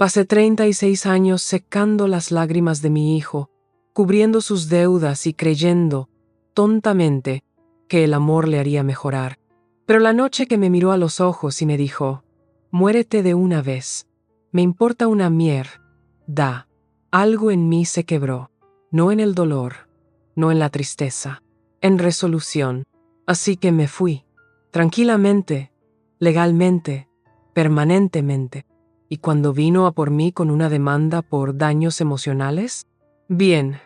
Pasé 36 años secando las lágrimas de mi hijo, cubriendo sus deudas y creyendo, tontamente, que el amor le haría mejorar. Pero la noche que me miró a los ojos y me dijo, «Muérete de una vez. Me importa una mierda». Algo en mí se quebró, no en el dolor, no en la tristeza, en resolución. Así que me fui, tranquilamente, legalmente, permanentemente. ¿Y cuando vino a por mí con una demanda por daños emocionales? Bien,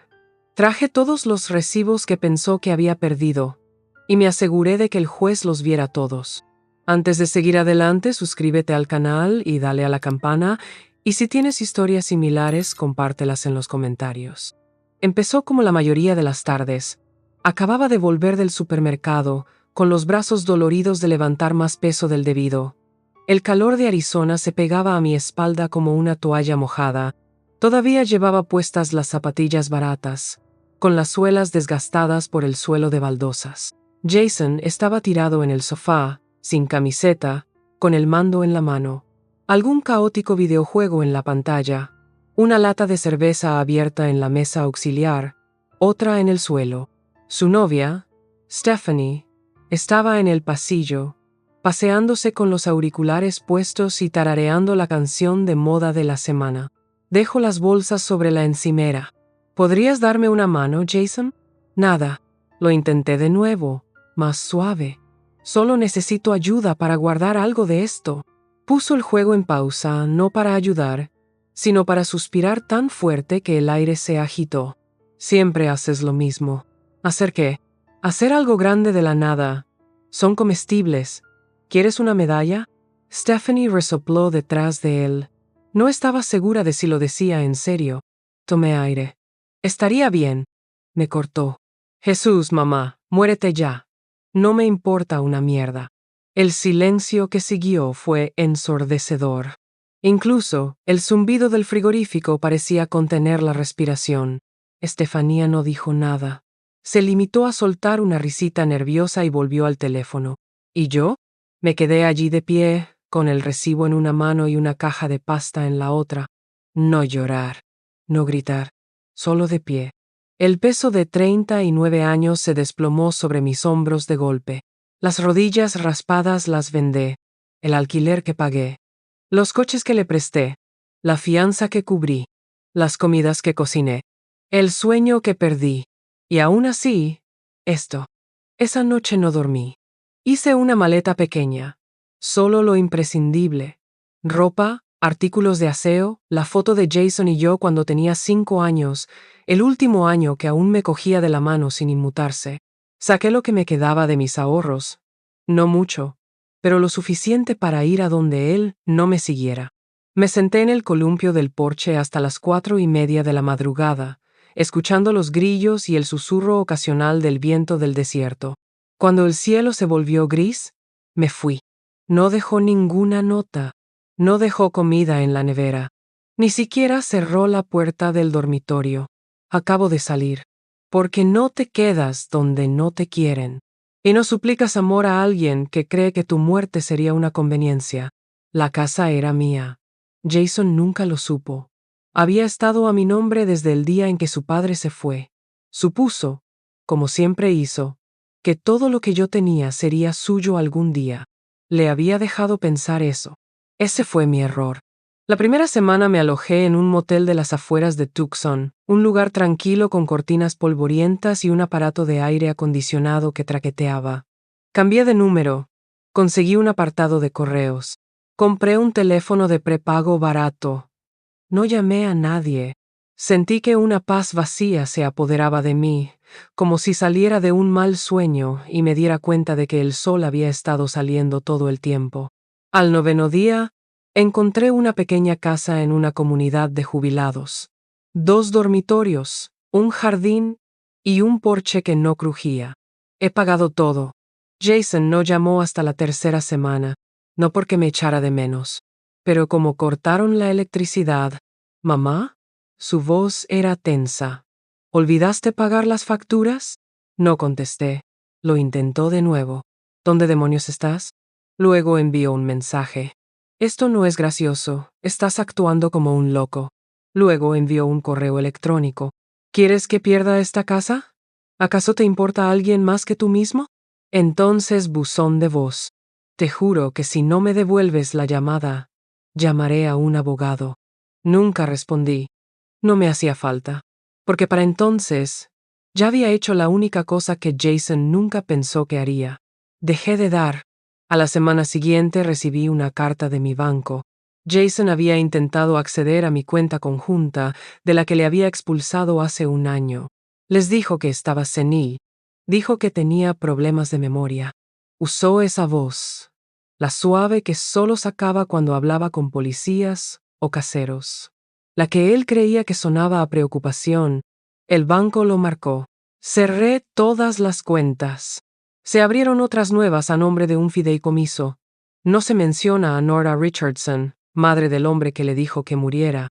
traje todos los recibos que pensó que había perdido y me aseguré de que el juez los viera todos. Antes de seguir adelante, suscríbete al canal y dale a la campana, y si tienes historias similares, compártelas en los comentarios. Empezó como la mayoría de las tardes. Acababa de volver del supermercado, con los brazos doloridos de levantar más peso del debido. El calor de Arizona se pegaba a mi espalda como una toalla mojada. Todavía llevaba puestas las zapatillas baratas, con las suelas desgastadas por el suelo de baldosas. Jason estaba tirado en el sofá, sin camiseta, con el mando en la mano. Algún caótico videojuego en la pantalla, una lata de cerveza abierta en la mesa auxiliar, otra en el suelo. Su novia, Stephanie, estaba en el pasillo, paseándose con los auriculares puestos y tarareando la canción de moda de la semana. Dejo las bolsas sobre la encimera. ¿Podrías darme una mano, Jason? Nada. Lo intenté de nuevo, más suave. Solo necesito ayuda para guardar algo de esto. Puso el juego en pausa, no para ayudar, sino para suspirar tan fuerte que el aire se agitó. Siempre haces lo mismo. ¿Hacer qué? Hacer algo grande de la nada. Son comestibles. ¿Quieres una medalla? Stephanie resopló detrás de él. No estaba segura de si lo decía en serio. Tomé aire. Estaría bien. Me cortó. Jesús, mamá, muérete ya. No me importa una mierda. El silencio que siguió fue ensordecedor. Incluso el zumbido del frigorífico parecía contener la respiración. Estefanía no dijo nada. Se limitó a soltar una risita nerviosa y volvió al teléfono. ¿Y yo? Me quedé allí de pie, con el recibo en una mano y una caja de pasta en la otra. No llorar, no gritar, solo de pie. El peso de 39 años se desplomó sobre mis hombros de golpe. Las rodillas raspadas las vendé, el alquiler que pagué, los coches que le presté, la fianza que cubrí, las comidas que cociné, el sueño que perdí. Y aún así, esto. Esa noche no dormí. Hice una maleta pequeña, solo lo imprescindible. Ropa, artículos de aseo, la foto de Jason y yo cuando tenía 5 años, el último año que aún me cogía de la mano sin inmutarse. Saqué lo que me quedaba de mis ahorros. No mucho, pero lo suficiente para ir a donde él no me siguiera. Me senté en el columpio del porche hasta las 4:30 de la madrugada, escuchando los grillos y el susurro ocasional del viento del desierto. Cuando el cielo se volvió gris, me fui. No dejó ninguna nota. No dejó comida en la nevera. Ni siquiera cerró la puerta del dormitorio. Acabo de salir. Porque no te quedas donde no te quieren. Y no suplicas amor a alguien que cree que tu muerte sería una conveniencia. La casa era mía. Jason nunca lo supo. Había estado a mi nombre desde el día en que su padre se fue. Supuso, como siempre hizo, que todo lo que yo tenía sería suyo algún día. Le había dejado pensar eso. Ese fue mi error. La primera semana me alojé en un motel de las afueras de Tucson, un lugar tranquilo con cortinas polvorientas y un aparato de aire acondicionado que traqueteaba. Cambié de número. Conseguí un apartado de correos. Compré un teléfono de prepago barato. No llamé a nadie. Sentí que una paz vacía se apoderaba de mí, como si saliera de un mal sueño y me diera cuenta de que el sol había estado saliendo todo el tiempo. Al 9º día, encontré una pequeña casa en una comunidad de jubilados. 2 dormitorios, un jardín y un porche que no crujía. He pagado todo. Jason no llamó hasta la 3ª semana, no porque me echara de menos. Pero como cortaron la electricidad, ¿mamá? Su voz era tensa. ¿Olvidaste pagar las facturas? No contesté. Lo intentó de nuevo. ¿Dónde demonios estás? Luego envió un mensaje. Esto no es gracioso, estás actuando como un loco. Luego envió un correo electrónico. ¿Quieres que pierda esta casa? ¿Acaso te importa alguien más que tú mismo? Entonces buzón de voz. Te juro que si no me devuelves la llamada, llamaré a un abogado. Nunca respondí. No me hacía falta, porque para entonces ya había hecho la única cosa que Jason nunca pensó que haría. Dejé de dar. A la semana siguiente recibí una carta de mi banco. Jason había intentado acceder a mi cuenta conjunta, de la que le había expulsado hace un año. Les dijo que estaba senil. Dijo que tenía problemas de memoria. Usó esa voz, la suave que solo sacaba cuando hablaba con policías o caseros. La que él creía que sonaba a preocupación. El banco lo marcó. Cerré todas las cuentas. Se abrieron otras nuevas a nombre de un fideicomiso. No se menciona a Nora Richardson, madre del hombre que le dijo que muriera.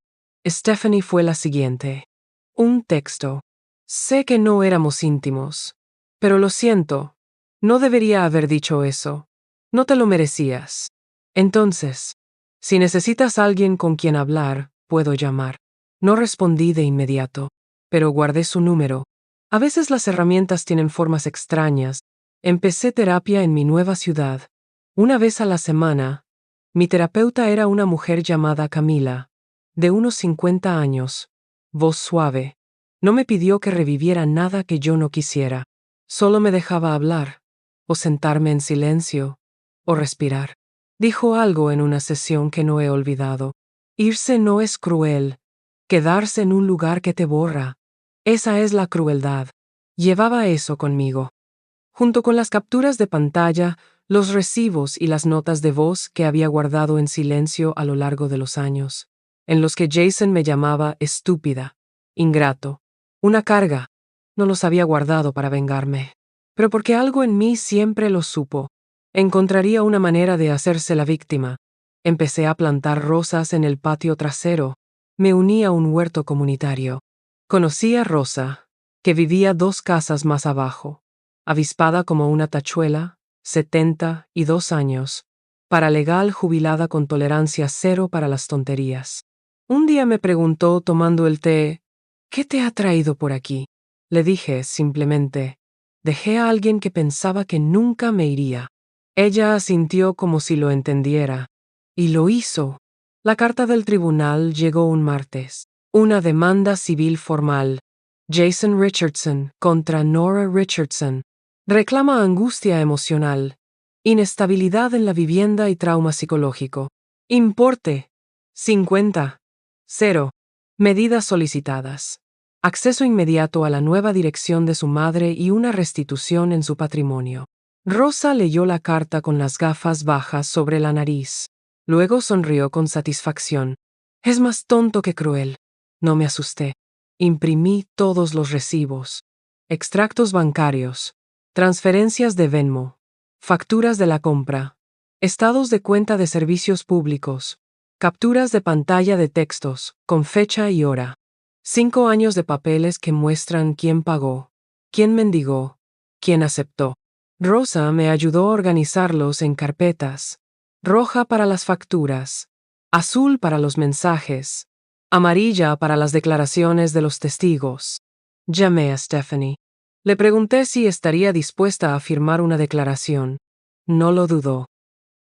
Stephanie fue la siguiente. Un texto. Sé que no éramos íntimos, pero lo siento. No debería haber dicho eso. No te lo merecías. Entonces, si necesitas a alguien con quien hablar, puedo llamar. No respondí de inmediato, pero guardé su número. A veces las herramientas tienen formas extrañas. Empecé terapia en mi nueva ciudad. Una vez a la semana. Mi terapeuta era una mujer llamada Camila, de unos 50 años. Voz suave. No me pidió que reviviera nada que yo no quisiera. Solo me dejaba hablar, o sentarme en silencio, o respirar. Dijo algo en una sesión que no he olvidado. Irse no es cruel. Quedarse en un lugar que te borra. Esa es la crueldad. Llevaba eso conmigo. Junto con las capturas de pantalla, los recibos y las notas de voz que había guardado en silencio a lo largo de los años, en los que Jason me llamaba estúpida, ingrato, una carga. No los había guardado para vengarme, pero porque algo en mí siempre lo supo. Encontraría una manera de hacerse la víctima. Empecé a plantar rosas en el patio trasero. Me uní a un huerto comunitario. Conocí a Rosa, que vivía 2 casas más abajo. Avispada como una tachuela, 72 años, paralegal jubilada con tolerancia cero para las tonterías. Un día me preguntó tomando el té, ¿qué te ha traído por aquí? Le dije simplemente, dejé a alguien que pensaba que nunca me iría. Ella asintió como si lo entendiera. Y lo hizo. La carta del tribunal llegó un martes. Una demanda civil formal. Jason Richardson contra Nora Richardson. Reclama angustia emocional, inestabilidad en la vivienda y trauma psicológico. Importe: 50. 0. Medidas solicitadas. Acceso inmediato a la nueva dirección de su madre y una restitución en su patrimonio. Rosa leyó la carta con las gafas bajas sobre la nariz. Luego sonrió con satisfacción. Es más tonto que cruel. No me asusté. Imprimí todos los recibos. Extractos bancarios. Transferencias de Venmo, facturas de la compra, estados de cuenta de servicios públicos, capturas de pantalla de textos, con fecha y hora. 5 años de papeles que muestran quién pagó, quién mendigó, quién aceptó. Rosa me ayudó a organizarlos en carpetas. Roja para las facturas, azul para los mensajes, amarilla para las declaraciones de los testigos. Llamé a Stephanie. Le pregunté si estaría dispuesta a firmar una declaración. No lo dudó.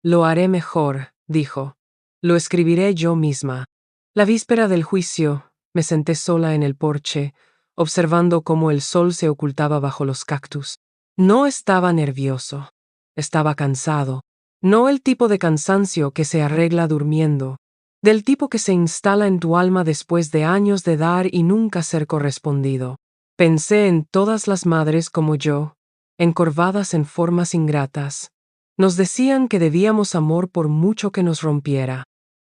Lo haré mejor, dijo. Lo escribiré yo misma. La víspera del juicio, me senté sola en el porche, observando cómo el sol se ocultaba bajo los cactus. No estaba nervioso. Estaba cansado. No el tipo de cansancio que se arregla durmiendo. Del tipo que se instala en tu alma después de años de dar y nunca ser correspondido. Pensé en todas las madres como yo, encorvadas en formas ingratas. Nos decían que debíamos amor por mucho que nos rompiera.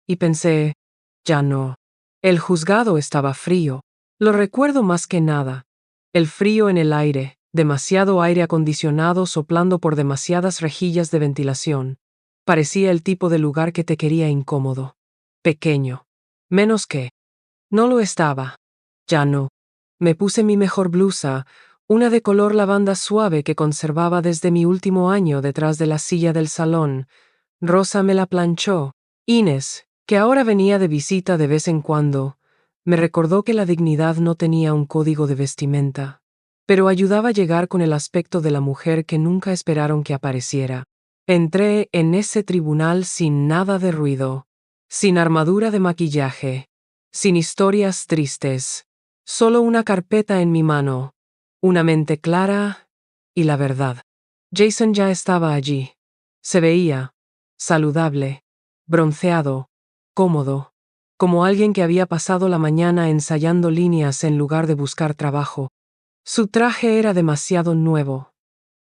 Y pensé, ya no. El juzgado estaba frío. Lo recuerdo más que nada. El frío en el aire, demasiado aire acondicionado soplando por demasiadas rejillas de ventilación. Parecía el tipo de lugar que te quería incómodo. Pequeño. Menos que. No lo estaba. Ya no. Me puse mi mejor blusa, una de color lavanda suave que conservaba desde mi último año detrás de la silla del salón. Rosa me la planchó. Inés, que ahora venía de visita de vez en cuando, me recordó que la dignidad no tenía un código de vestimenta, pero ayudaba a llegar con el aspecto de la mujer que nunca esperaron que apareciera. Entré en ese tribunal sin nada de ruido, sin armadura de maquillaje, sin historias tristes, solo una carpeta en mi mano, una mente clara y la verdad. Jason ya estaba allí. Se veía saludable, bronceado, cómodo, como alguien que había pasado la mañana ensayando líneas en lugar de buscar trabajo. Su traje era demasiado nuevo,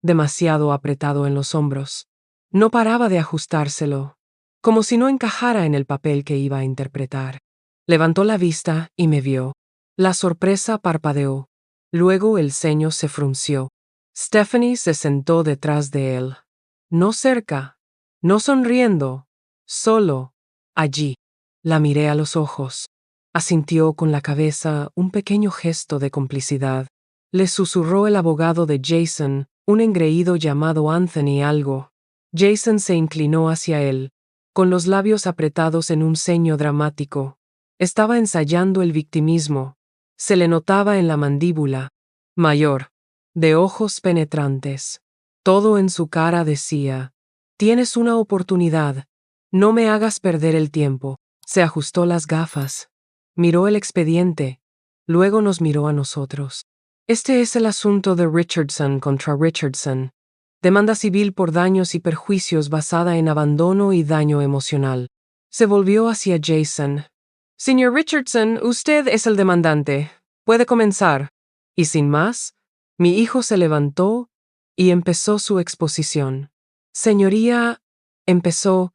demasiado apretado en los hombros. No paraba de ajustárselo, como si no encajara en el papel que iba a interpretar. Levantó la vista y me vio. La sorpresa parpadeó. Luego el ceño se frunció. Stephanie se sentó detrás de él. No cerca, no sonriendo, solo allí. La miré a los ojos. Asintió con la cabeza un pequeño gesto de complicidad. Le susurró el abogado de Jason, un engreído llamado Anthony algo. Jason se inclinó hacia él, con los labios apretados en un ceño dramático. Estaba ensayando el victimismo. Se le notaba en la mandíbula. Mayor, de ojos penetrantes. Todo en su cara decía: tienes una oportunidad. No me hagas perder el tiempo. Se ajustó las gafas. Miró el expediente. Luego nos miró a nosotros. Este es el asunto de Richardson contra Richardson. Demanda civil por daños y perjuicios basada en abandono y daño emocional. Se volvió hacia Jason. Señor Richardson, usted es el demandante. Puede comenzar. Y sin más, mi hijo se levantó y empezó su exposición. Señoría, empezó,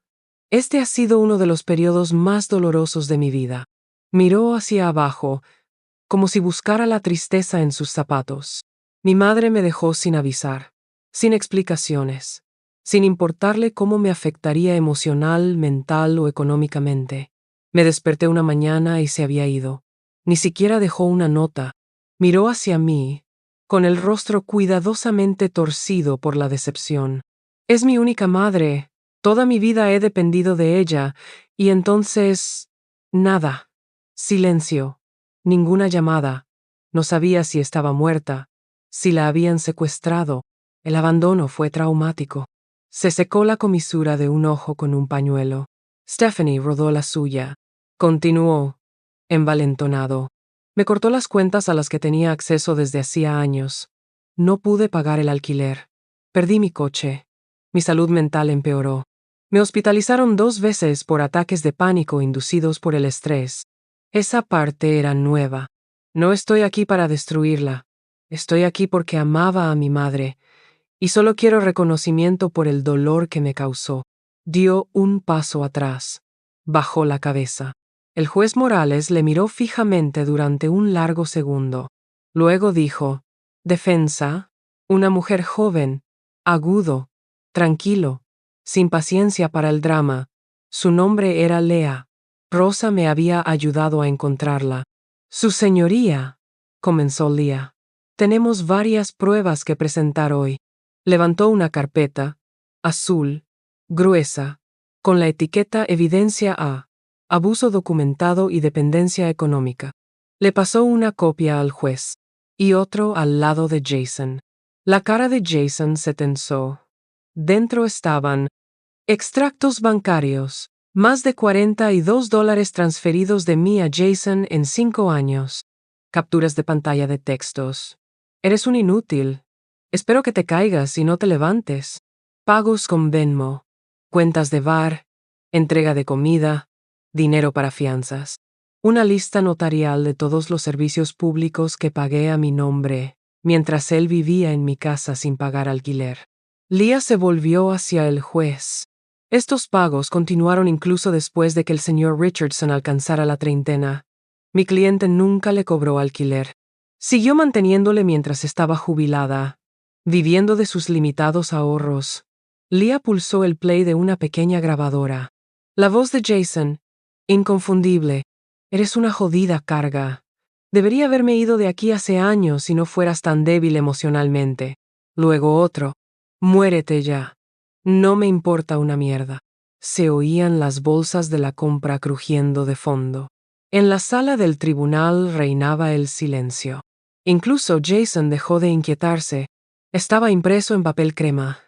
este ha sido uno de los periodos más dolorosos de mi vida. Miró hacia abajo, como si buscara la tristeza en sus zapatos. Mi madre me dejó sin avisar, sin explicaciones, sin importarle cómo me afectaría emocional, mental o económicamente. Me desperté una mañana y se había ido. Ni siquiera dejó una nota. Miró hacia mí, con el rostro cuidadosamente torcido por la decepción. Es mi única madre. Toda mi vida he dependido de ella, y entonces... nada. Silencio. Ninguna llamada. No sabía si estaba muerta, si la habían secuestrado. El abandono fue traumático. Se secó la comisura de un ojo con un pañuelo. Stephanie rodó la suya. Continuó, envalentonado. Me cortó las cuentas a las que tenía acceso desde hacía años. No pude pagar el alquiler. Perdí mi coche. Mi salud mental empeoró. Me hospitalizaron 2 veces por ataques de pánico inducidos por el estrés. Esa parte era nueva. No estoy aquí para destruirla. Estoy aquí porque amaba a mi madre, y solo quiero reconocimiento por el dolor que me causó. Dio un paso atrás. Bajó la cabeza. El juez Morales le miró fijamente durante un largo segundo. Luego dijo: defensa, una mujer joven, agudo, tranquilo, sin paciencia para el drama. Su nombre era Lea. Rosa me había ayudado a encontrarla. Su señoría, comenzó Lea. Tenemos varias pruebas que presentar hoy. Levantó una carpeta, azul, gruesa, con la etiqueta Evidencia A, abuso documentado y dependencia económica. Le pasó una copia al juez, y otro al lado de Jason. La cara de Jason se tensó. Dentro estaban extractos bancarios, más de $42 transferidos de mí a Jason en 5 años. Capturas de pantalla de textos. Eres un inútil. Espero que te caigas y no te levantes. Pagos con Venmo, cuentas de bar, entrega de comida, dinero para fianzas. Una lista notarial de todos los servicios públicos que pagué a mi nombre, mientras él vivía en mi casa sin pagar alquiler. Lea se volvió hacia el juez. Estos pagos continuaron incluso después de que el señor Richardson alcanzara la treintena. Mi cliente nunca le cobró alquiler. Siguió manteniéndole mientras estaba jubilada, viviendo de sus limitados ahorros. Lea pulsó el play de una pequeña grabadora. La voz de Jason, inconfundible. Eres una jodida carga. Debería haberme ido de aquí hace años si no fueras tan débil emocionalmente. Luego otro. Muérete ya. No me importa una mierda. Se oían las bolsas de la compra crujiendo de fondo. En la sala del tribunal reinaba el silencio. Incluso Jason dejó de inquietarse. Estaba impreso en papel crema.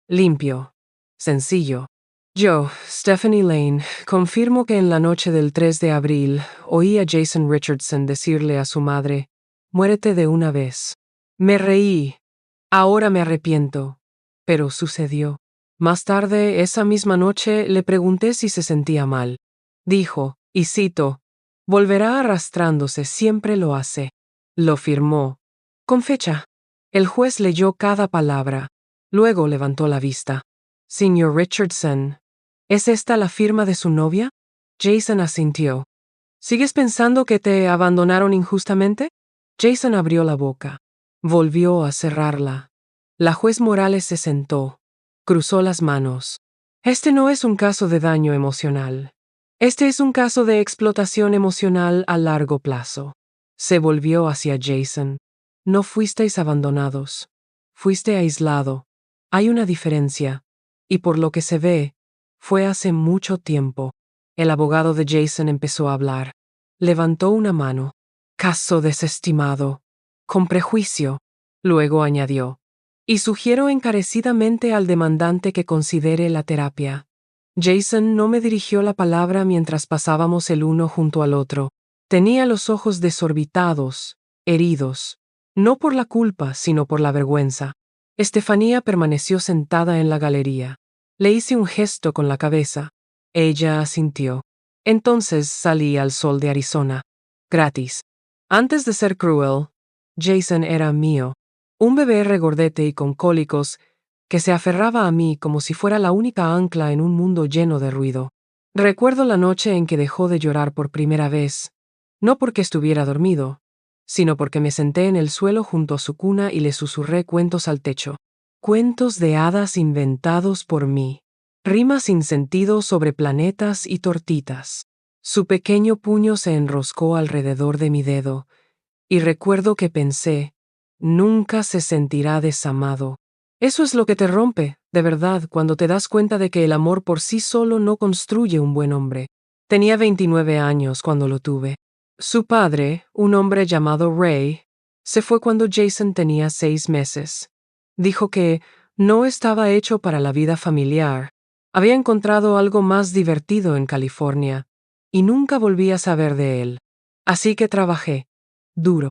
Limpio. Sencillo. Yo, Stephanie Lane, confirmo que en la noche del 3 de abril oí a Jason Richardson decirle a su madre, «Muérete de una vez». Me reí. Ahora me arrepiento. Pero sucedió. Más tarde, esa misma noche, le pregunté si se sentía mal. Dijo, y cito, «Volverá arrastrándose, siempre lo hace». Lo firmó. Con fecha. El juez leyó cada palabra. Luego levantó la vista. «Señor Richardson, ¿es esta la firma de su novia?» Jason asintió. ¿Sigues pensando que te abandonaron injustamente? Jason abrió la boca. Volvió a cerrarla. La juez Morales se sentó. Cruzó las manos. Este no es un caso de daño emocional. Este es un caso de explotación emocional a largo plazo. Se volvió hacia Jason. No fuisteis abandonados. Fuiste aislado. Hay una diferencia. Y por lo que se ve, fue hace mucho tiempo. El abogado de Jason empezó a hablar. Levantó una mano. Caso desestimado. Con prejuicio. Luego añadió. Y sugiero encarecidamente al demandante que considere la terapia. Jason no me dirigió la palabra mientras pasábamos el uno junto al otro. Tenía los ojos desorbitados, heridos. No por la culpa, sino por la vergüenza. Estefanía permaneció sentada en la galería. Le hice un gesto con la cabeza. Ella asintió. Entonces salí al sol de Arizona. Gratis. Antes de ser cruel, Jason era mío. Un bebé regordete y con cólicos que se aferraba a mí como si fuera la única ancla en un mundo lleno de ruido. Recuerdo la noche en que dejó de llorar por primera vez, no porque estuviera dormido, sino porque me senté en el suelo junto a su cuna y le susurré cuentos al techo. Cuentos de hadas inventados por mí. Rimas sin sentido sobre planetas y tortitas. Su pequeño puño se enroscó alrededor de mi dedo, y recuerdo que pensé, nunca se sentirá desamado. Eso es lo que te rompe, de verdad, cuando te das cuenta de que el amor por sí solo no construye un buen hombre. Tenía 29 años cuando lo tuve. Su padre, un hombre llamado Ray, se fue cuando Jason tenía 6 meses. Dijo que no estaba hecho para la vida familiar. Había encontrado algo más divertido en California, y nunca volví a saber de él. Así que trabajé. Duro.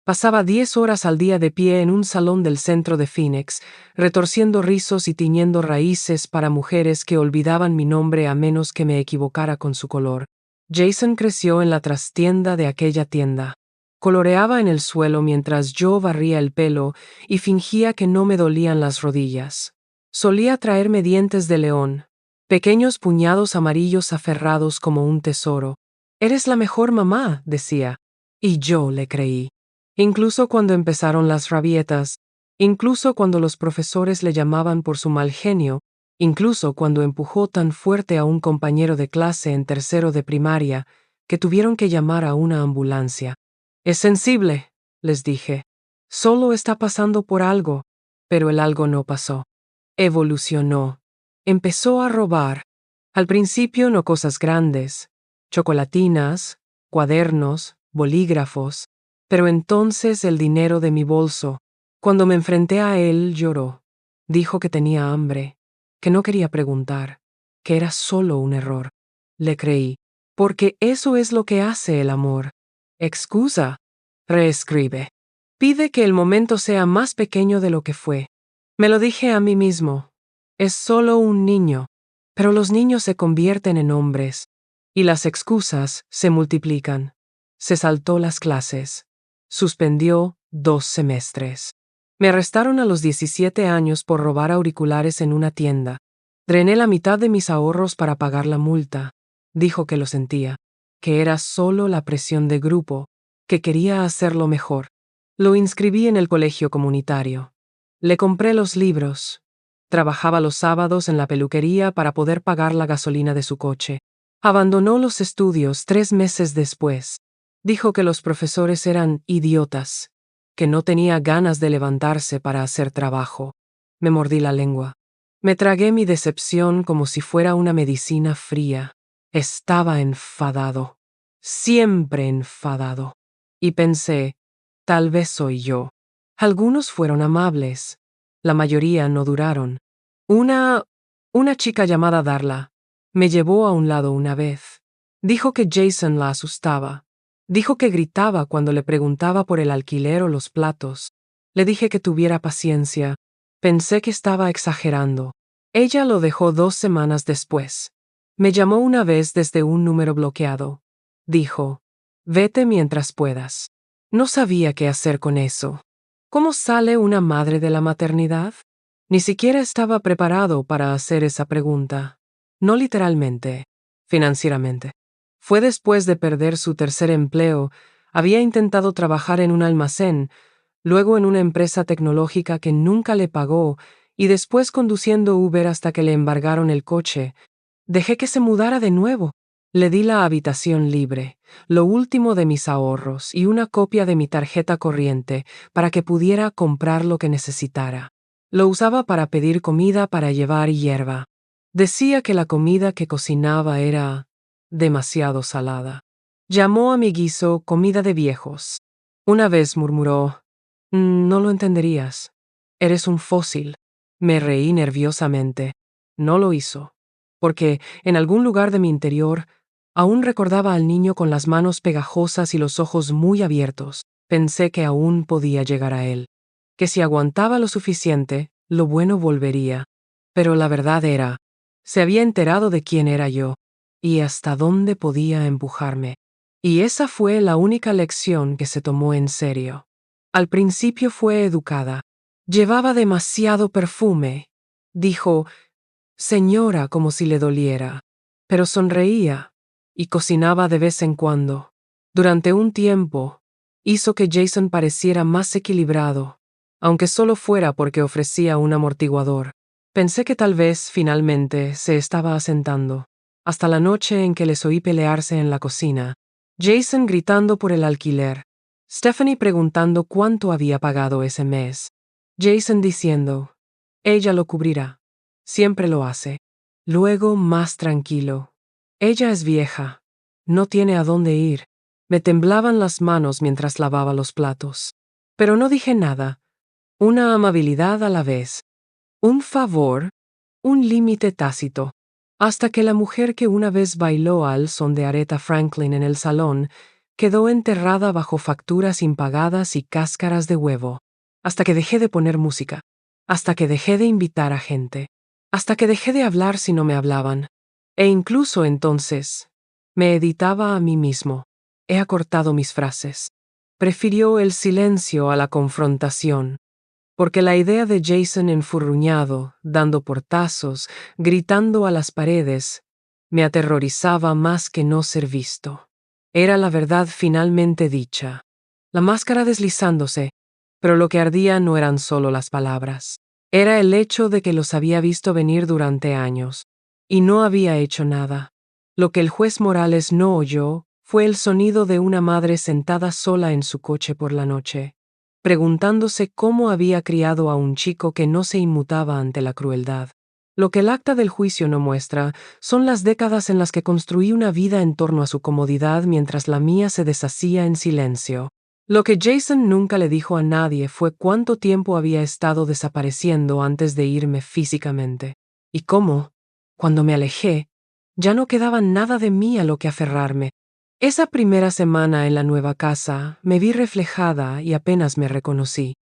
Pasaba 10 horas al día de pie en un salón del centro de Phoenix, retorciendo rizos y tiñendo raíces para mujeres que olvidaban mi nombre a menos que me equivocara con su color. Jason creció en la trastienda de aquella tienda. Coloreaba en el suelo mientras yo barría el pelo y fingía que no me dolían las rodillas. Solía traerme dientes de león, pequeños puñados amarillos aferrados como un tesoro. «Eres la mejor mamá», decía. Y yo le creí. Incluso cuando empezaron las rabietas, incluso cuando los profesores le llamaban por su mal genio, incluso cuando empujó tan fuerte a un compañero de clase en tercero de primaria que tuvieron que llamar a una ambulancia. «Es sensible», les dije. «Solo está pasando por algo». Pero el algo no pasó. Evolucionó. Empezó a robar. Al principio no cosas grandes. Chocolatinas, cuadernos, bolígrafos. Pero entonces el dinero de mi bolso. Cuando me enfrenté a él, lloró. Dijo que tenía hambre, que no quería preguntar, que era solo un error. Le creí, porque eso es lo que hace el amor. Excusa. Reescribe. Pide que el momento sea más pequeño de lo que fue. Me lo dije a mí mismo. Es solo un niño. Pero los niños se convierten en hombres. Y las excusas se multiplican. Se saltó las clases. Suspendió 2 semestres. Me arrestaron a los 17 años por robar auriculares en una tienda. Drené la mitad de mis ahorros para pagar la multa. Dijo que lo sentía, que era solo la presión de grupo, que quería hacerlo mejor. Lo inscribí en el colegio comunitario. Le compré los libros. Trabajaba los sábados en la peluquería para poder pagar la gasolina de su coche. Abandonó los estudios 3 meses después. Dijo que los profesores eran idiotas, que no tenía ganas de levantarse para hacer trabajo. Me mordí la lengua. Me tragué mi decepción como si fuera una medicina fría. Estaba enfadado, siempre enfadado. Y pensé, tal vez soy yo. Algunos fueron amables, la mayoría no duraron. Una chica llamada Darla me llevó a un lado una vez. Dijo que Jason la asustaba. Dijo que gritaba cuando le preguntaba por el alquiler o los platos. Le dije que tuviera paciencia. Pensé que estaba exagerando. Ella lo dejó 2 semanas después. Me llamó una vez desde un número bloqueado. Dijo, vete mientras puedas. No sabía qué hacer con eso. ¿Cómo sale una madre de la maternidad? Ni siquiera estaba preparado para hacer esa pregunta. No literalmente, financieramente. Fue después de perder su tercer empleo. Había intentado trabajar en un almacén, luego en una empresa tecnológica que nunca le pagó y después conduciendo Uber hasta que le embargaron el coche. Dejé que se mudara de nuevo. Le di la habitación libre, lo último de mis ahorros y una copia de mi tarjeta corriente para que pudiera comprar lo que necesitara. Lo usaba para pedir comida para llevar y hierba. Decía que la comida que cocinaba era demasiado salada. Llamó a mi guiso comida de viejos. Una vez murmuró, no lo entenderías. Eres un fósil. Me reí nerviosamente. No lo hizo, porque en algún lugar de mi interior aún recordaba al niño con las manos pegajosas y los ojos muy abiertos. Pensé que aún podía llegar a él, que si aguantaba lo suficiente, lo bueno volvería. Pero la verdad era, se había enterado de quién era yo y hasta dónde podía empujarme. Y esa fue la única lección que se tomó en serio. Al principio fue educada. Llevaba demasiado perfume. Dijo, señora, como si le doliera. Pero sonreía y cocinaba de vez en cuando. Durante un tiempo, hizo que Jason pareciera más equilibrado, aunque solo fuera porque ofrecía un amortiguador. Pensé que tal vez, finalmente, se estaba asentando. Hasta la noche en que les oí pelearse en la cocina. Jason gritando por el alquiler. Stephanie preguntando cuánto había pagado ese mes. Jason diciendo, ella lo cubrirá. Siempre lo hace. Luego, más tranquilo. Ella es vieja. No tiene a dónde ir. Me temblaban las manos mientras lavaba los platos. Pero no dije nada. Una amabilidad a la vez. Un favor. Un límite tácito. Hasta que la mujer que una vez bailó al son de Aretha Franklin en el salón quedó enterrada bajo facturas impagadas y cáscaras de huevo. Hasta que dejé de poner música. Hasta que dejé de invitar a gente. Hasta que dejé de hablar si no me hablaban. E incluso entonces, me editaba a mí mismo. He acortado mis frases. Prefirió el silencio a la confrontación. Porque la idea de Jason enfurruñado, dando portazos, gritando a las paredes, me aterrorizaba más que no ser visto. Era la verdad finalmente dicha. La máscara deslizándose, pero lo que ardía no eran solo las palabras. Era el hecho de que los había visto venir durante años, y no había hecho nada. Lo que el juez Morales no oyó fue el sonido de una madre sentada sola en su coche por la noche, preguntándose cómo había criado a un chico que no se inmutaba ante la crueldad. Lo que el acta del juicio no muestra son las décadas en las que construí una vida en torno a su comodidad mientras la mía se deshacía en silencio. Lo que Jason nunca le dijo a nadie fue cuánto tiempo había estado desapareciendo antes de irme físicamente. Y cómo, cuando me alejé, ya no quedaba nada de mí a lo que aferrarme. Esa primera semana en la nueva casa me vi reflejada y apenas me reconocí.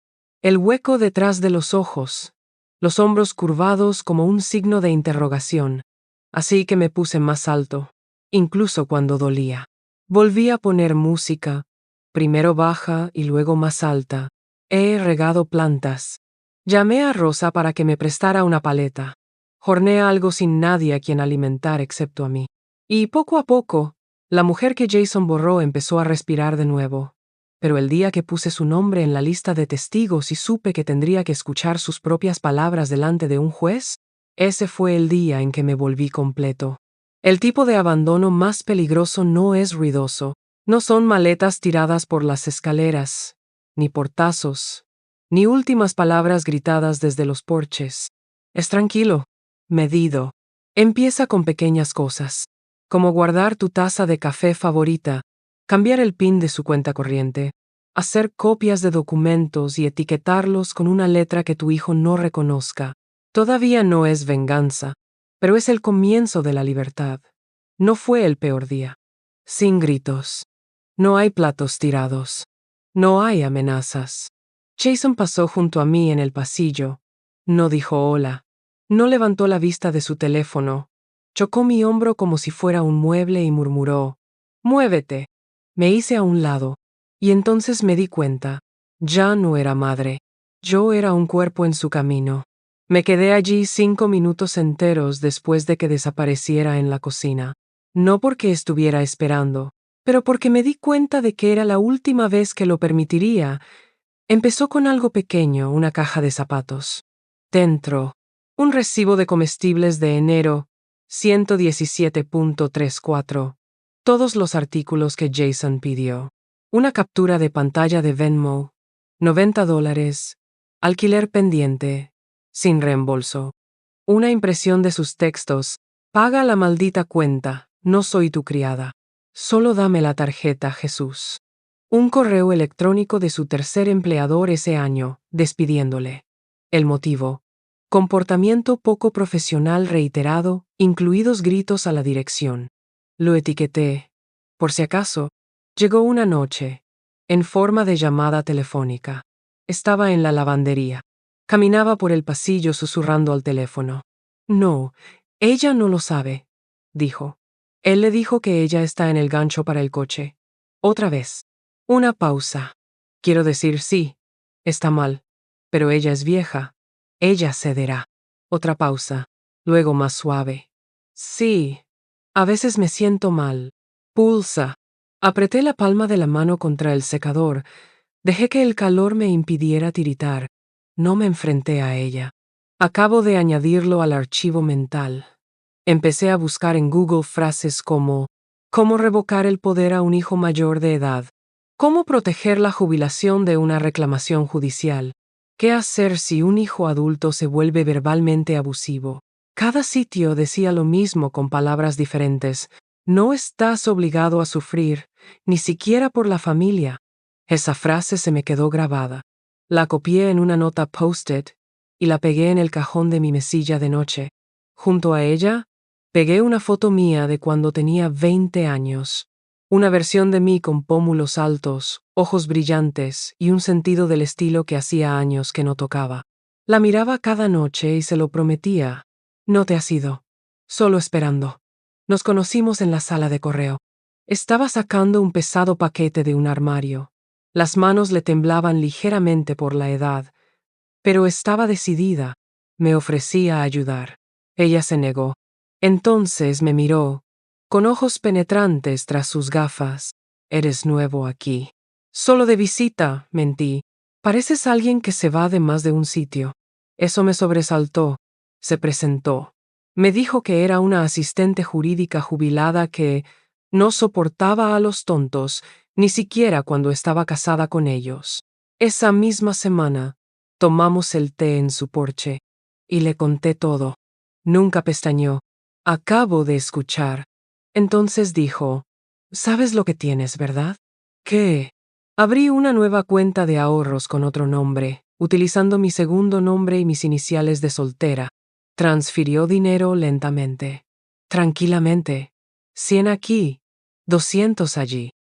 El hueco detrás de los ojos, los hombros curvados como un signo de interrogación, así que me puse más alto, incluso cuando dolía. Volví a poner música, primero baja y luego más alta. He regado plantas. Llamé a Rosa para que me prestara una paleta. Horneé algo sin nadie a quien alimentar excepto a mí. Y poco a poco, la mujer que Jason borró empezó a respirar de nuevo. Pero el día que puse su nombre en la lista de testigos y supe que tendría que escuchar sus propias palabras delante de un juez, ese fue el día en que me volví completo. El tipo de abandono más peligroso no es ruidoso. No son maletas tiradas por las escaleras, ni portazos, ni últimas palabras gritadas desde los porches. Es tranquilo. medido. Empieza con pequeñas cosas, como guardar tu taza de café favorita, cambiar el PIN de su cuenta corriente, hacer copias de documentos y etiquetarlos con una letra que tu hijo no reconozca. Todavía no es venganza, pero es el comienzo de la libertad. No fue el peor día. Sin gritos. No hay platos tirados. No hay amenazas. Jason pasó junto a mí en el pasillo. No dijo hola. No levantó la vista de su teléfono. Chocó mi hombro como si fuera un mueble y murmuró: «Muévete». Me hice a un lado, y entonces me di cuenta. Ya no era madre. Yo era un cuerpo en su camino. Me quedé allí 5 minutos enteros después de que desapareciera en la cocina. No porque estuviera esperando, pero porque me di cuenta de que era la última vez que lo permitiría. Empezó con algo pequeño, una caja de zapatos. Dentro, un recibo de comestibles de enero, 117.34. Todos los artículos que Jason pidió. Una captura de pantalla de Venmo, $90, alquiler pendiente, sin reembolso. Una impresión de sus textos: paga la maldita cuenta, no soy tu criada. Solo dame la tarjeta, Jesús. Un correo electrónico de su tercer empleador ese año, despidiéndole. El motivo: comportamiento poco profesional reiterado, incluidos gritos a la dirección. Lo etiqueté. Por si acaso, llegó una noche, en forma de llamada telefónica. Estaba en la lavandería. Caminaba por el pasillo susurrando al teléfono. No, ella no lo sabe, dijo. Él le dijo que ella está en el gancho para el coche. Otra vez. Una pausa. Quiero decir, sí, está mal, pero ella es vieja. Ella cederá. Otra pausa. Luego más suave. Sí, a veces me siento mal. Pulsa. Apreté la palma de la mano contra el secador. Dejé que el calor me impidiera tiritar. No me enfrenté a ella. Acabo de añadirlo al archivo mental. Empecé a buscar en Google frases como: ¿cómo revocar el poder a un hijo mayor de edad? ¿Cómo proteger la jubilación de una reclamación judicial? ¿Qué hacer si un hijo adulto se vuelve verbalmente abusivo? Cada sitio decía lo mismo con palabras diferentes. No estás obligado a sufrir, ni siquiera por la familia. Esa frase se me quedó grabada. La copié en una nota post-it y la pegué en el cajón de mi mesilla de noche. Junto a ella, pegué una foto mía de cuando tenía 20 años. Una versión de mí con pómulos altos, ojos brillantes y un sentido del estilo que hacía años que no tocaba. La miraba cada noche y se lo prometía. No te has ido. Solo esperando. Nos conocimos en la sala de correo. Estaba sacando un pesado paquete de un armario. Las manos le temblaban ligeramente por la edad, pero estaba decidida. Me ofrecí a ayudar. Ella se negó. Entonces me miró, con ojos penetrantes tras sus gafas. «Eres nuevo aquí». «Solo de visita», mentí. «Pareces alguien que se va de más de un sitio». Eso me sobresaltó. Se presentó. Me dijo que era una asistente jurídica jubilada que no soportaba a los tontos, ni siquiera cuando estaba casada con ellos. Esa misma semana, tomamos el té en su porche, y le conté todo. Nunca pestañeó. «Acabo de escuchar». Entonces dijo: «¿Sabes lo que tienes, verdad?» «¿Qué?» Abrí una nueva cuenta de ahorros con otro nombre, utilizando mi segundo nombre y mis iniciales de soltera. Transfirió dinero lentamente. Tranquilamente. 100 aquí, 200 allí.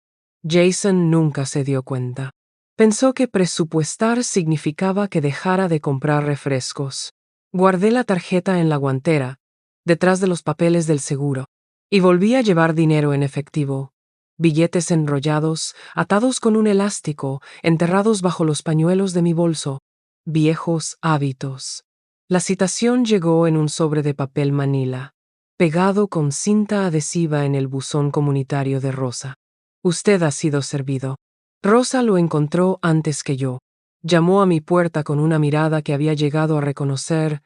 Jason nunca se dio cuenta. Pensó que presupuestar significaba que dejara de comprar refrescos. Guardé la tarjeta en la guantera, detrás de los papeles del seguro, y volví a llevar dinero en efectivo. Billetes enrollados, atados con un elástico, enterrados bajo los pañuelos de mi bolso. Viejos hábitos. La citación llegó en un sobre de papel manila, pegado con cinta adhesiva en el buzón comunitario de Rosa. «Usted ha sido servido». Rosa lo encontró antes que yo. Llamó a mi puerta con una mirada que había llegado a reconocer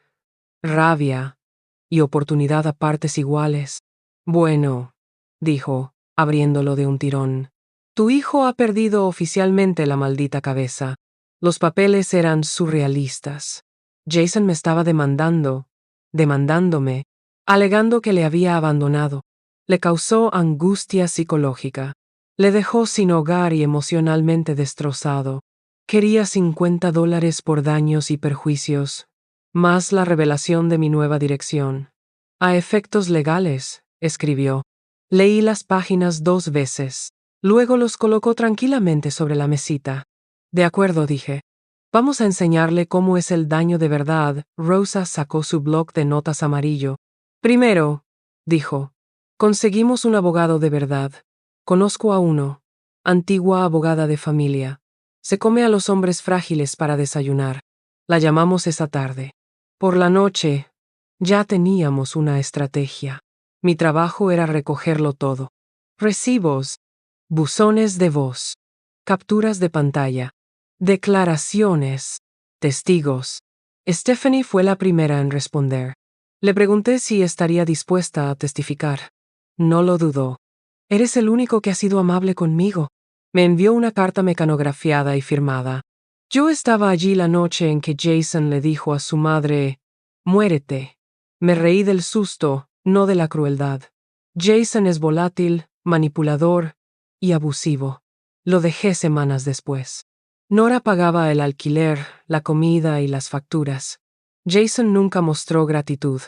rabia y oportunidad a partes iguales. «Bueno», dijo, abriéndolo de un tirón. «Tu hijo ha perdido oficialmente la maldita cabeza». Los papeles eran surrealistas. Jason me estaba demandando demandándome, alegando que le había abandonado. Le causó angustia psicológica. Le dejó sin hogar y emocionalmente destrozado. Quería $50 por daños y perjuicios, más la revelación de mi nueva dirección. A efectos legales, escribió. Leí las páginas 2 veces. Luego los colocó tranquilamente sobre la mesita. De acuerdo, dije. Vamos a enseñarle cómo es el daño de verdad. Rosa sacó su bloc de notas amarillo. Primero, dijo, conseguimos un abogado de verdad. Conozco a uno. Antigua abogada de familia. Se come a los hombres frágiles para desayunar. La llamamos esa tarde. Por la noche, ya teníamos una estrategia. Mi trabajo era recogerlo todo. Recibos, buzones de voz, capturas de pantalla, declaraciones, testigos. Stephanie fue la primera en responder. Le pregunté si estaría dispuesta a testificar. No lo dudó. Eres el único que ha sido amable conmigo. Me envió una carta mecanografiada y firmada. Yo estaba allí la noche en que Jason le dijo a su madre, muérete. Me reí del susto, no de la crueldad. Jason es volátil, manipulador y abusivo. Lo dejé semanas después. Nora pagaba el alquiler, la comida y las facturas. Jason nunca mostró gratitud.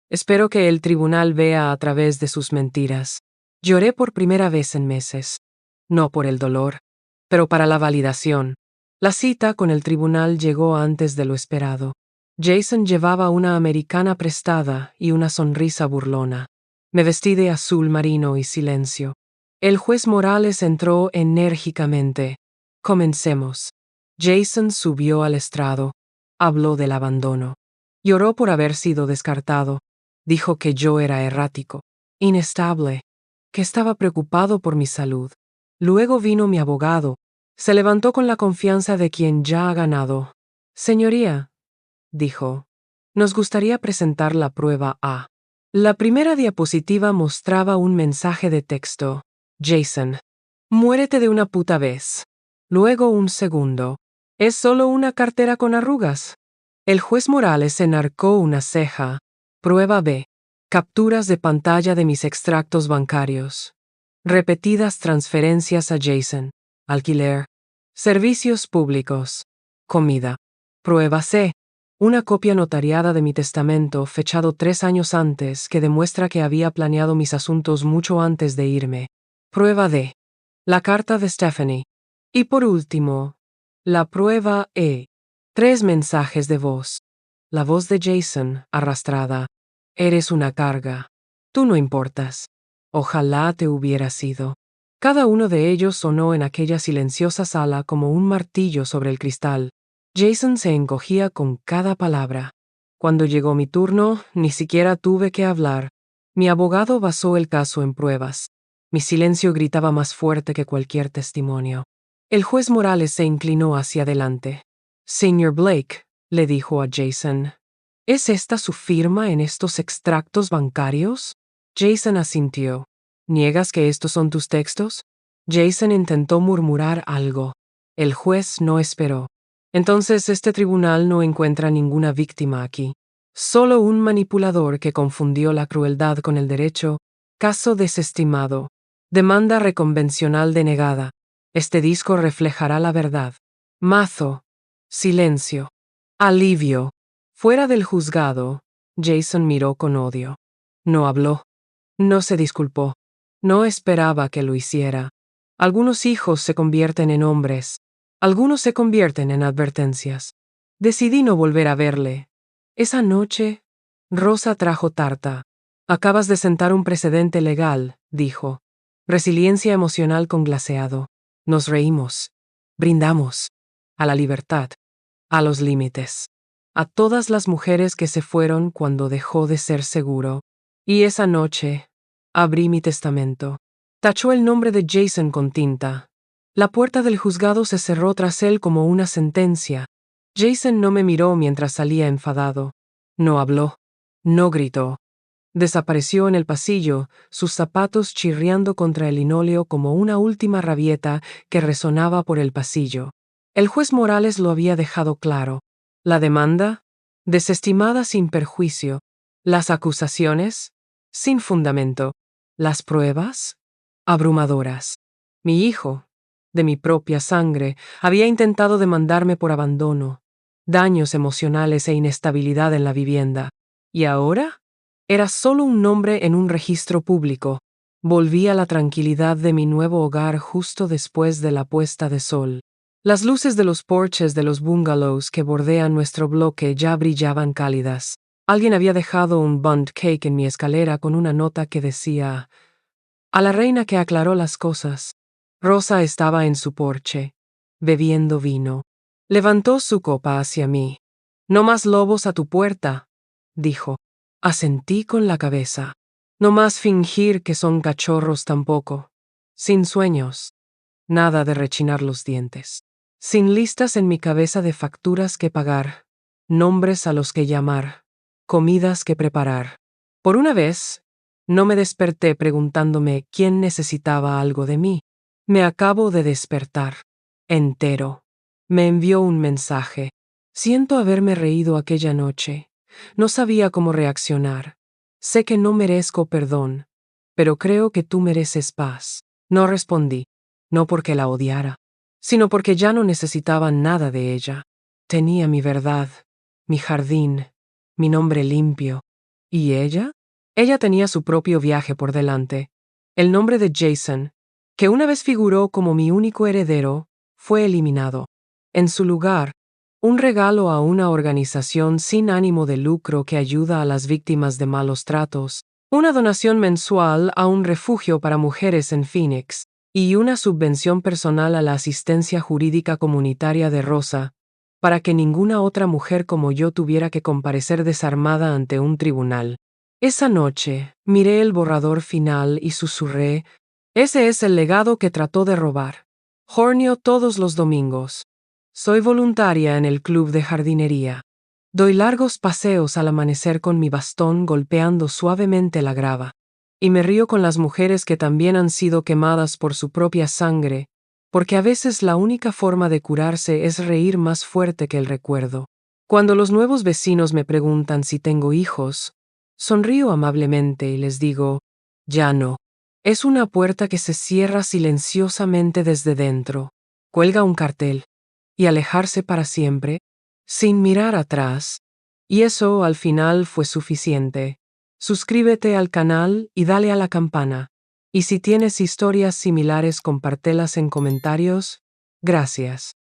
Espero que el tribunal vea a través de sus mentiras. Lloré por primera vez en meses. No por el dolor, pero para la validación. La cita con el tribunal llegó antes de lo esperado. Jason llevaba una americana prestada y una sonrisa burlona. Me vestí de azul marino y silencio. El juez Morales entró enérgicamente. Comencemos. Jason subió al estrado. Habló del abandono. Lloró por haber sido descartado. Dijo que yo era errático, inestable, que estaba preocupado por mi salud. Luego vino mi abogado. Se levantó con la confianza de quien ya ha ganado. Señoría, dijo, nos gustaría presentar la prueba A. La primera diapositiva mostraba un mensaje de texto. Jason, muérete de una puta vez. Luego un segundo. ¿Es solo una cartera con arrugas? El juez Morales enarcó una ceja. Prueba B. Capturas de pantalla de mis extractos bancarios. Repetidas transferencias a Jason. Alquiler. Servicios públicos. Comida. Prueba C. Una copia notariada de mi testamento fechado 3 años antes que demuestra que había planeado mis asuntos mucho antes de irme. Prueba D. La carta de Stephanie. Y por último, la prueba E. 3 mensajes de voz. La voz de Jason, arrastrada. Eres una carga. Tú no importas. Ojalá te hubiera sido. Cada uno de ellos sonó en aquella silenciosa sala como un martillo sobre el cristal. Jason se encogía con cada palabra. Cuando llegó mi turno, ni siquiera tuve que hablar. Mi abogado basó el caso en pruebas. Mi silencio gritaba más fuerte que cualquier testimonio. El juez Morales se inclinó hacia adelante. Señor Blake, le dijo a Jason, ¿es esta su firma en estos extractos bancarios? Jason asintió. ¿Niegas que estos son tus textos? Jason intentó murmurar algo. El juez no esperó. Entonces este tribunal no encuentra ninguna víctima aquí. Solo un manipulador que confundió la crueldad con el derecho. Caso desestimado. Demanda reconvencional denegada. Este disco reflejará la verdad. Mazo. Silencio. Alivio. Fuera del juzgado, Jason miró con odio. No habló. No se disculpó. No esperaba que lo hiciera. Algunos hijos se convierten en hombres. Algunos se convierten en advertencias. Decidí no volver a verle. Esa noche, Rosa trajo tarta. Acabas de sentar un precedente legal, dijo. Resiliencia emocional con glaseado. Nos reímos. Brindamos. A la libertad. A los límites. A todas las mujeres que se fueron cuando dejó de ser seguro. Y esa noche, abrí mi testamento. Tachó el nombre de Jason con tinta. La puerta del juzgado se cerró tras él como una sentencia. Jason no me miró mientras salía enfadado. No habló. No gritó. Desapareció en el pasillo, sus zapatos chirriando contra el linóleo como una última rabieta que resonaba por el pasillo. El juez Morales lo había dejado claro. La demanda, desestimada sin perjuicio. Las acusaciones, sin fundamento. Las pruebas, abrumadoras. Mi hijo, de mi propia sangre, había intentado demandarme por abandono, daños emocionales e inestabilidad en la vivienda. ¿Y ahora? Era solo un nombre en un registro público. Volví a la tranquilidad de mi nuevo hogar justo después de la puesta de sol. Las luces de los porches de los bungalows que bordean nuestro bloque ya brillaban cálidas. Alguien había dejado un bundt cake en mi escalera con una nota que decía: a la reina que aclaró las cosas. Rosa estaba en su porche, bebiendo vino. Levantó su copa hacia mí. No más lobos a tu puerta, dijo. Asentí con la cabeza. No más fingir que son cachorros tampoco. Sin sueños. Nada de rechinar los dientes. Sin listas en mi cabeza de facturas que pagar, nombres a los que llamar, comidas que preparar. Por una vez, no me desperté preguntándome quién necesitaba algo de mí. Me acabo de despertar. Entero. Me envió un mensaje. Siento haberme reído aquella noche. No sabía cómo reaccionar. Sé que no merezco perdón, pero creo que tú mereces paz. No respondí, no porque la odiara, sino porque ya no necesitaba nada de ella. Tenía mi verdad, mi jardín, mi nombre limpio. ¿Y ella? Ella tenía su propio viaje por delante. El nombre de Jason, que una vez figuró como mi único heredero, fue eliminado. En su lugar, un regalo a una organización sin ánimo de lucro que ayuda a las víctimas de malos tratos, una donación mensual a un refugio para mujeres en Phoenix, y una subvención personal a la asistencia jurídica comunitaria de Rosa, para que ninguna otra mujer como yo tuviera que comparecer desarmada ante un tribunal. Esa noche, miré el borrador final y susurré: ese es el legado que trató de robar. Horneo todos los domingos. Soy voluntaria en el club de jardinería. Doy largos paseos al amanecer con mi bastón golpeando suavemente la grava. Y me río con las mujeres que también han sido quemadas por su propia sangre, porque a veces la única forma de curarse es reír más fuerte que el recuerdo. Cuando los nuevos vecinos me preguntan si tengo hijos, sonrío amablemente y les digo: ya no. Es una puerta que se cierra silenciosamente desde dentro. Cuelga un cartel. Y alejarse para siempre, sin mirar atrás. Y eso al final fue suficiente. Suscríbete al canal y dale a la campana. Y si tienes historias similares, compártelas en comentarios. Gracias.